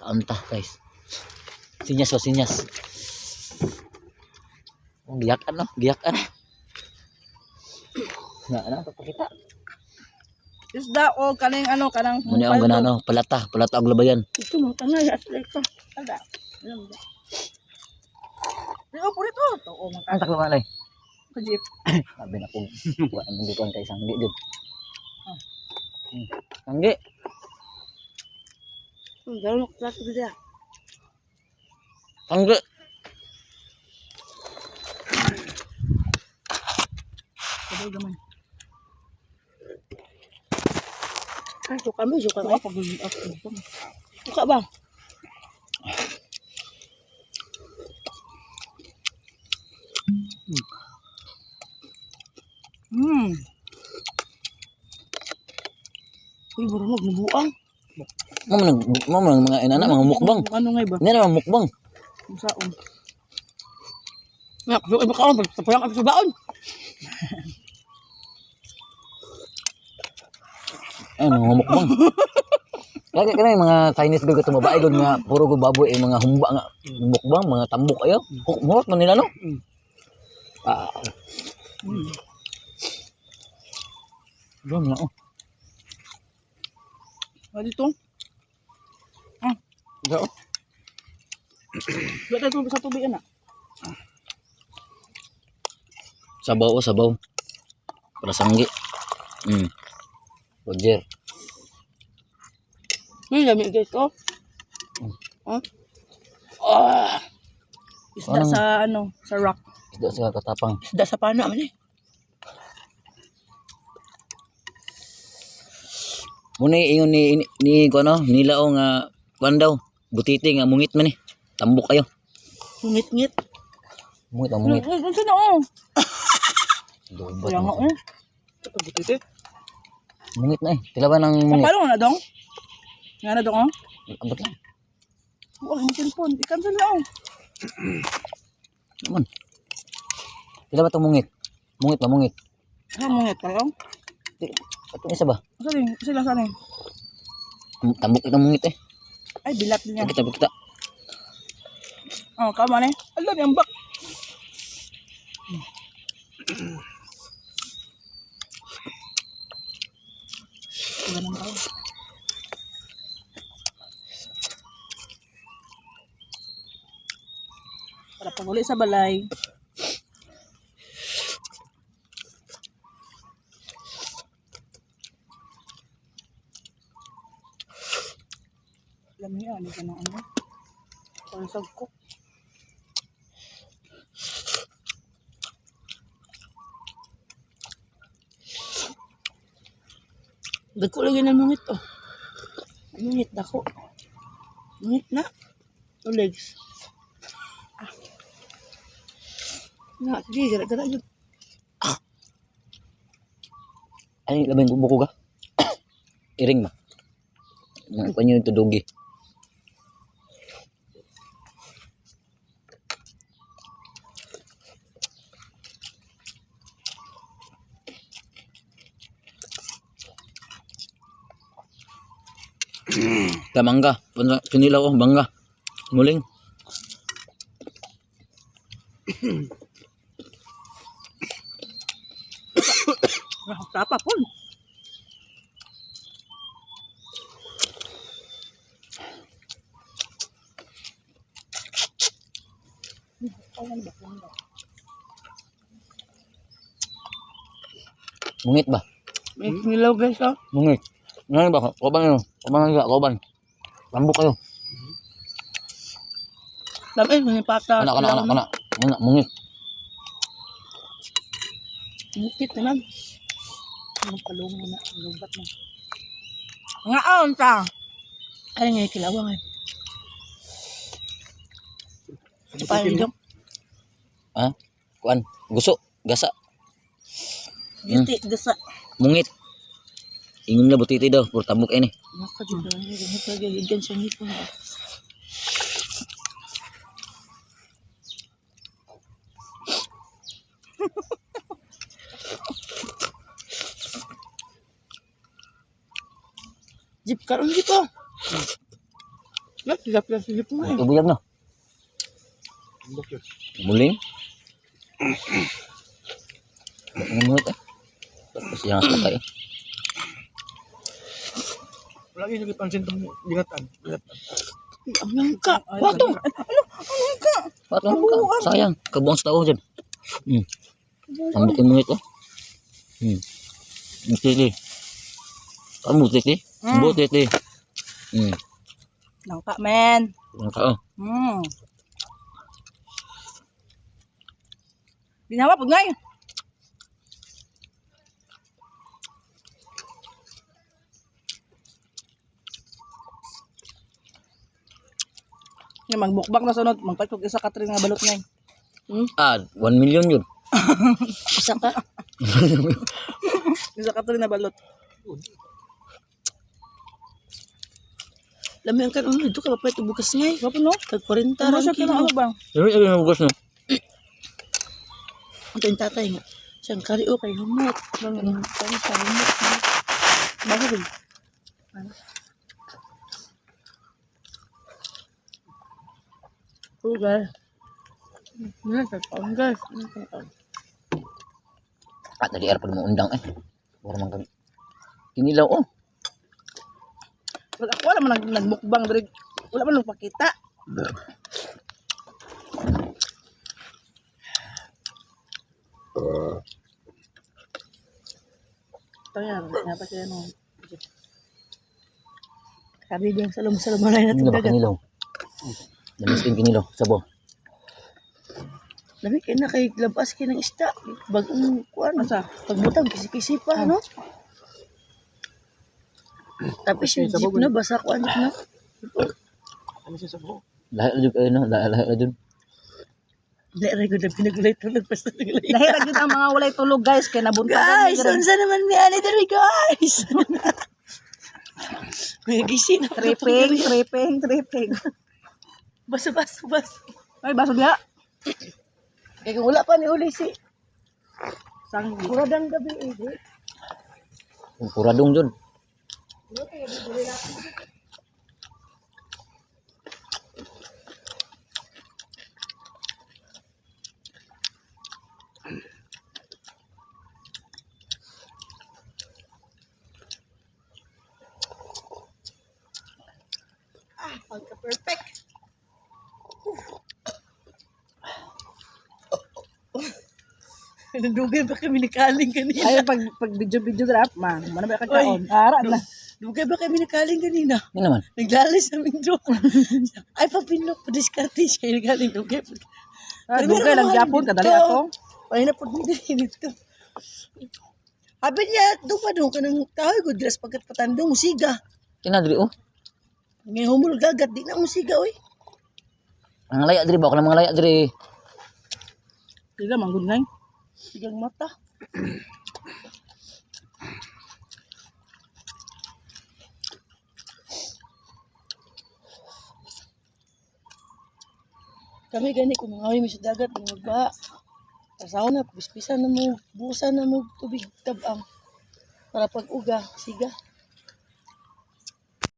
anta guys. Sinyas o sinyas. Oh, giyakan no, giyakan. Na papakita. Isda o kaning ano kanang Muna ang ganano, palata og labayan. ito mo tanay at ito. Ada. Pero puro to. O Antak lo malay. jeep. Sabi na ko, wa ang dutuan kay sanggi jud. Sanggi. Galok sa dia. Sanggi. Sabay gaman. Ay, suka mo, suka mo. Suka ba? Uy, marunong nabuang. Mo man mga inana mga mukbang. Ano nga ba? Ini na mukbang. Saon. Nak, so iba ka on, tapos ang sabaon. Ano mga mukbang. Lagi ka na yung mga Chinese girl ka tumabae doon nga puro go baboy mga humba nga mukbang mga tambok ayo. Murot man nila no. Ah. Dom na oh. Dito. Dao. Dito tayo sa tubig na. Sabaw o sabaw. Para sanggi. Roger. Dami guys ko. Ah. Isda Anong- sa ano, sa rock. Isda sa katapang. Isda sa pana man eh. Muna ingon ni ko ano, nilao nga kuan daw, butiti nga mungit man Tambok kayo. Ngit-ngit. Mungit ang mungit. Ano sa noo? Dobat. Kaya nga eh. Ito butiti. Mungit na Tilaban ng mungit. Kapalo na dong? Nga na dong oh? Abot lang. Huwag ang cellphone. Ikan sa noo. Naman. Tilaban tong mungit. Mungit ba mungit? Ano mungit kayo? Atong isa ba? Sila saan eh? Tambok itong mungit Ay, bilat din yan. Kita. Oh, kama na eh. Alam, yung bak. Iba naman tayo. Para pag uli sa balay. Alam niyo, ano ka ng ano? Pansag ko. Dagko lagi ng mungit oh. Mungit dako. Mungit na. O legs. Na, sige, gara-gara yun. Ay, laban ko buko ga. Iring ba? Mga panyo ito dogi. Mangga, pinilaw ko, bangga. Muling. Tapa po. Mungit ba? May nilaw guys oh. Mungit. Ngayon ba? Koban yun. Koban. Tambok kayo. Dami, may pata. Anak. Mungit. Mukit naman. Magkalong mo na. Lubat na. Nga on ta. Ay nga kilawang ay. Paano dong? Ha? Kuan. Guso. Gasa. Giti, gasa. Mungit. Ingon na butiti daw. Puro tambok ini. Nakadyo. Ganit lagi. Higan siya ngipon. Jeep karon dito. Silap mo eh. Ibuyag no. Muling. Ngamut eh. Tapos yang sakay. Lagi lagi pansin tong ingatan. Ang langka. Watong. Ano? Ang langka. Patong ka. Sayang. Kabuang sa tao dyan. Tambukin mo ito. Titi. Kamu titi. Bu titi. Langka, men. Yang kau. Binawa po ngay. Yung magbukbak na sunod, magpatog isa ka nga balot ngay. Ah, 1 million yun. Isa ka? Isa ka na balot. Lami ang kanon dito ka pa ito bukas ngay. Wapo no? Tag 40 Ano ra siya kilo. ano ba? Pero yung nabugas no. Ang tayong tatay nga. Siyang kari o kay humot. Ang tayong sa humot. Bakit rin? Oo guys. Yan, tatawang guys. Ah, tadi airpod mo undang eh. Wala man kami. Kinilaw oh. Wala man nagmukbang diri. Wala man nagpakita. Kaya, nga pa siya no. Sabi biyang salom-salom malay na Kinilaw ba dagat. kinilaw? Damis yung kinilaw. Sabo. Lami kaya na kay labas kay ng isda. Bagong kuan. Asa? Pagbutang kisi-kisi pa no. Tapos yung jeep na basa kuan na. Ano siya sa buo? Lahat na dyan kayo no. Lahat na dyan. Dere ko na pinagulay tulog basta naglay. Lahira gyud ang mga walay tulog guys kay nabuntagan Guys, unsa naman mi ani dere guys. May gising na tripping. basa. Ay baso diha. Kaya kung wala pa ni uli si Sang Kuradang gabi eh. Yung puradong dyan. Pagka-perfect. Nandugay ba kami ni Kaling kanina? ay pag video drop man ba ka kaon. Ara na. Dugay ba kami ni Kaling kanina? Yan naman. Naglalis sa aming drone. Ay, papinok pa diskarte siya. Galing dugay. Dugay lang gyapon kadali ato. Ay, na po dito. Habi niya, doon pa doon ka ng kahoy ko. Dress pagkat patandong, musiga. Kinadri oh. Ngayon humulog gagat, di na musiga, oy. Ang layak diri ba? Ako ng mga layak diri. Diga manggod ngay. Sigang mata. Kami gani kung mga mi sa dagat ng magbaha. Tasaw na, pispisan na mo, busan na mo tubig tabang. Para pag uga, siga.